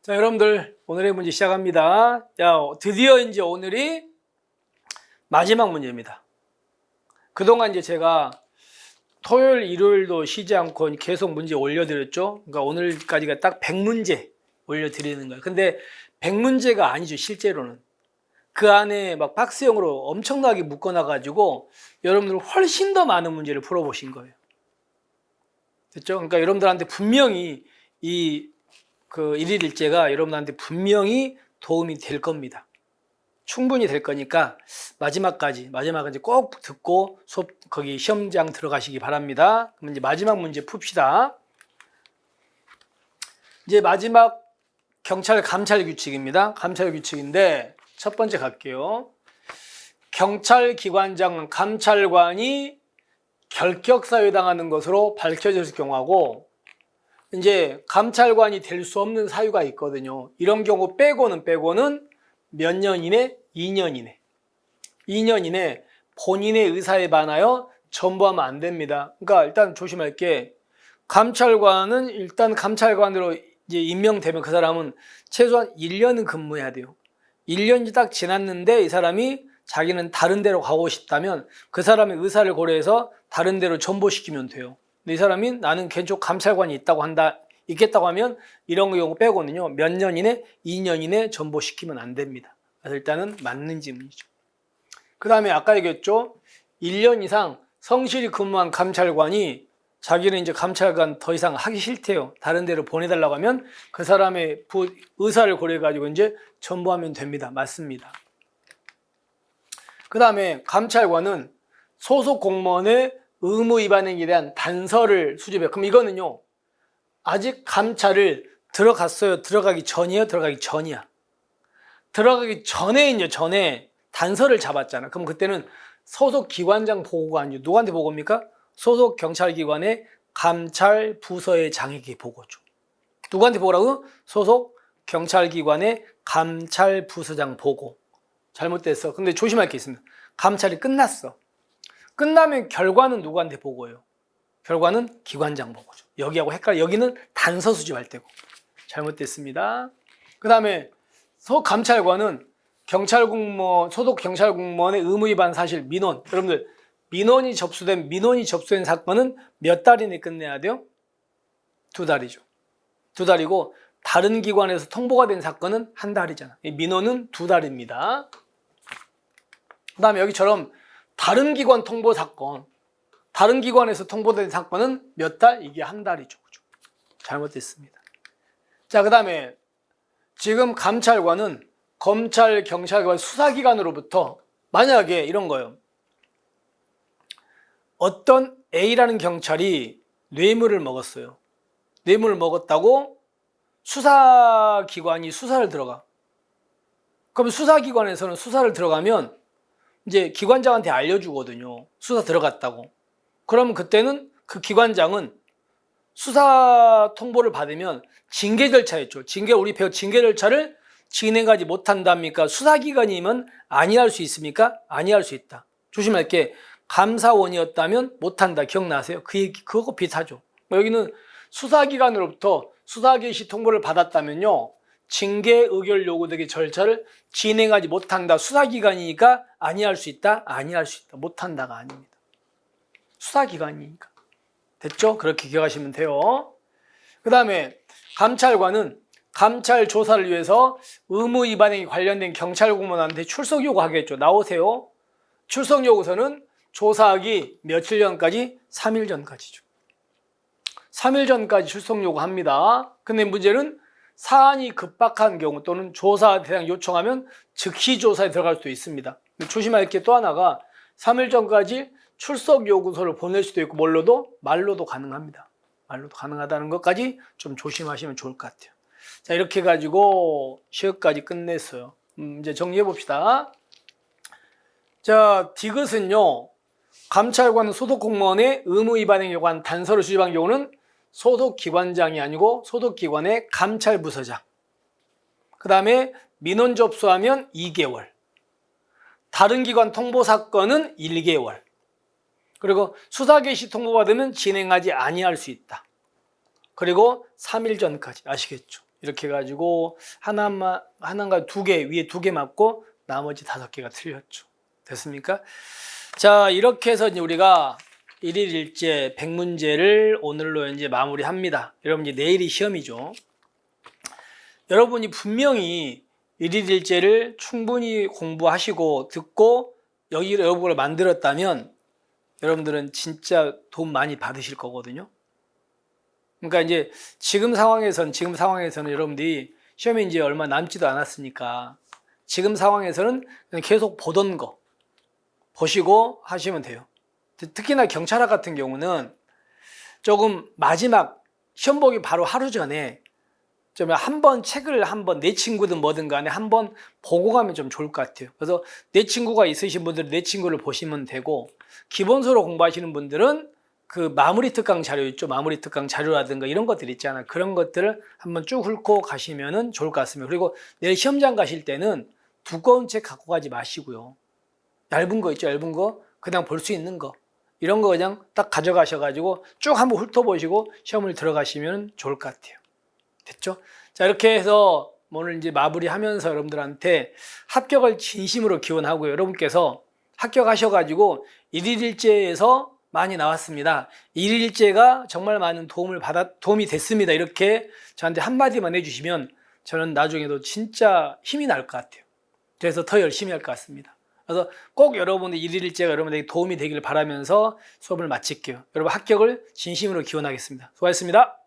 자, 여러분들 오늘의 문제 시작합니다. 자, 드디어 이제 오늘이 마지막 문제입니다. 그동안 이제 제가 토요일, 일요일도 쉬지 않고 계속 문제 올려드렸죠. 그러니까 오늘까지가 딱 100문제 올려드리는 거예요. 근데 100문제가 아니죠, 실제로는. 그 안에 막 박스형으로 엄청나게 묶어놔가지고 여러분들 훨씬 더 많은 문제를 풀어보신 거예요. 됐죠? 그러니까 여러분들한테 분명히 일일 일제가 여러분한테 분명히 도움이 될 겁니다. 충분히 될 거니까 마지막까지 꼭 듣고 거기 시험장 들어가시기 바랍니다. 그럼 이제 마지막 문제 풉시다. 이제 마지막 감찰 규칙입니다. 감찰 규칙인데 첫 번째 갈게요. 경찰기관장 감찰관이 결격 사유당하는 것으로 밝혀졌을 경우하고 이제 감찰관이 될 수 없는 사유가 있거든요. 이런 경우 빼고는 몇 년 이내? 2년 이내. 2년 이내 본인의 의사에 반하여 전부하면 안 됩니다. 그러니까 일단 조심할 게 감찰관은 일단 감찰관으로 이제 임명되면 그 사람은 최소한 1년은 근무해야 돼요. 1년이 딱 지났는데 이 사람이 자기는 다른 데로 가고 싶다면 그 사람의 의사를 고려해서 다른 데로 전보시키면 돼요. 근데 이 사람이 나는 개인적 감찰관이 있겠다고 하면 이런 경우 빼고는요. 몇 년 이내? 2년 이내 전보시키면 안 됩니다. 그래서 일단은 맞는 질문이죠. 그 다음에 아까 얘기했죠. 1년 이상 성실히 근무한 감찰관이 자기는 이제 감찰관 더 이상 하기 싫대요. 다른 데로 보내달라고 하면 그 사람의 의사를 고려해가지고 이제 전보하면 됩니다. 맞습니다. 그 다음에 감찰관은 소속 공무원의 의무 위반에 대한 단서를 수집해요. 그럼 이거는요. 아직 감찰을 들어갔어요? 들어가기 전이에요? 들어가기 전이야? 들어가기 전에 단서를 잡았잖아. 그럼 그때는 소속 기관장 보고가 아니고 누구한테 보고입니까? 소속 경찰기관의 감찰 부서의 장에게 보고죠. 누구한테 보고라고? 소속 경찰기관의 감찰 부서장 보고. 잘못됐어. 근데 조심할 게 있습니다. 감찰이 끝났어. 끝나면 결과는 누구한테 보고예요? 결과는 기관장 보고죠. 여기하고 여기는 단서 수집할 때고. 잘못됐습니다. 그 다음에 감찰관은 소속 경찰공무원의 의무 위반 사실 민원. 여러분들 민원이 접수된 사건은 몇 달 이내 끝내야 돼요? 2달이죠. 2달이고 다른 기관에서 통보가 된 사건은 1달이잖아. 민원은 2달입니다. 그 다음에 여기처럼 다른 기관 통보 사건, 다른 기관에서 통보된 사건은 몇 달? 이게 1달이죠. 그죠? 잘못됐습니다. 자, 그 다음에 지금 감찰관은 검찰, 경찰관, 수사기관으로부터 만약에 이런 거예요. 어떤 A라는 경찰이 뇌물을 먹었어요. 뇌물을 먹었다고 수사기관이 수사를 들어가. 그럼 수사기관에서는 수사를 들어가면 이제 기관장한테 알려주거든요. 수사 들어갔다고. 그럼 그때는 그 기관장은 수사 통보를 받으면 징계 절차였죠. 우리 배우 징계 절차를 진행하지 못한답니까? 수사기관이면 아니할 수 있습니까? 아니할 수 있다. 조심할 게 감사원이었다면 못한다. 기억나세요? 그거 비슷하죠. 여기는 수사기관으로부터 수사 개시 통보를 받았다면요. 징계 의결 요구되기 절차를 진행하지 못한다. 수사기관이니까 아니할 수 있다. 아니할 수 있다. 못한다가 아닙니다. 수사기관이니까. 됐죠? 그렇게 기억하시면 돼요. 그 다음에 감찰관은 감찰 조사를 위해서 의무 위반에 관련된 경찰 공무원한테 출석 요구하겠죠. 나오세요. 출석 요구서는 조사하기 며칠 전까지? 3일 전까지죠. 3일 전까지 출석 요구합니다. 근데 문제는 사안이 급박한 경우 또는 조사 대상 요청하면 즉시 조사에 들어갈 수도 있습니다. 조심할 게 또 하나가 3일 전까지 출석 요구서를 보낼 수도 있고 말로도 가능합니다. 말로도 가능하다는 것까지 좀 조심하시면 좋을 것 같아요. 자, 이렇게 해가지고 시험까지 끝냈어요. 이제 정리해 봅시다. 자, 디귿은요. 감찰관 소속 공무원의 의무 위반에 관한 단서를 수집한 경우는 소속 기관장이 아니고 소속 기관의 감찰부서장. 그 다음에 민원 접수하면 2개월. 다른 기관 통보 사건은 1개월. 그리고 수사 개시 통보받으면 진행하지 아니할 수 있다. 그리고 3일 전까지. 아시겠죠? 이렇게 해가지고 하나가 2개, 위에 2개 맞고 나머지 5개가 틀렸죠. 됐습니까? 자, 이렇게 해서 이제 우리가 일일일제 100문제를 오늘로 이제 마무리합니다. 여러분 이제 내일이 시험이죠. 여러분이 분명히 일일일제를 충분히 공부하시고 듣고 여기 여러분을 만들었다면 여러분들은 진짜 도움 많이 받으실 거거든요. 그러니까 이제 지금 상황에서는 여러분들이 시험이 이제 얼마 남지도 않았으니까 지금 상황에서는 그냥 계속 보던 거 보시고 하시면 돼요. 특히나 경찰학 같은 경우는 조금 마지막 시험 보기 바로 하루 전에 좀 한번 책을 내 친구든 뭐든 간에 한번 보고 가면 좀 좋을 것 같아요. 그래서 내 친구가 있으신 분들은 내 친구를 보시면 되고, 기본서로 공부하시는 분들은 그 마무리 특강 자료 있죠. 마무리 특강 자료라든가 이런 것들 있잖아요. 그런 것들을 한번 쭉 훑고 가시면 좋을 것 같습니다. 그리고 내일 시험장 가실 때는 두꺼운 책 갖고 가지 마시고요. 얇은 거 있죠. 얇은 거 그냥 볼 수 있는 거 이런 거 그냥 딱 가져가셔가지고 쭉 한번 훑어보시고 시험을 들어가시면 좋을 것 같아요. 됐죠? 자, 이렇게 해서 오늘 이제 마무리하면서 여러분들한테 합격을 진심으로 기원하고요. 여러분께서 합격하셔가지고 일일일제에서 많이 나왔습니다. 일일일제가 정말 많은 도움이 됐습니다. 이렇게 저한테 한마디만 해주시면 저는 나중에도 진짜 힘이 날 것 같아요. 그래서 더 열심히 할 것 같습니다. 그래서 꼭 여러분들 일일일제가 여러분에게 도움이 되기를 바라면서 수업을 마칠게요. 여러분 합격을 진심으로 기원하겠습니다. 수고하셨습니다.